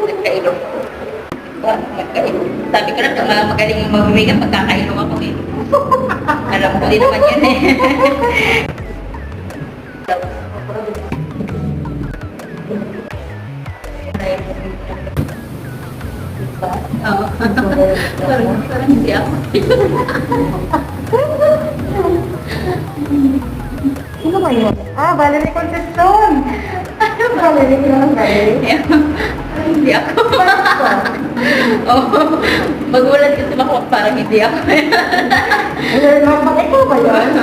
Nagkailong. Nagkailong. Sabi ko na, magaling yung mag-makeup, pagkakailong ako eh. Alam ko din naman yan eh. Oo. Parang hindi ako. Sino ba yun? Ah, Valerie Conteston! Valerie ko naman, Valerie. Hindi ako. Oo. Magulat kasi ako, parang hindi ako. Ikaw ba yun?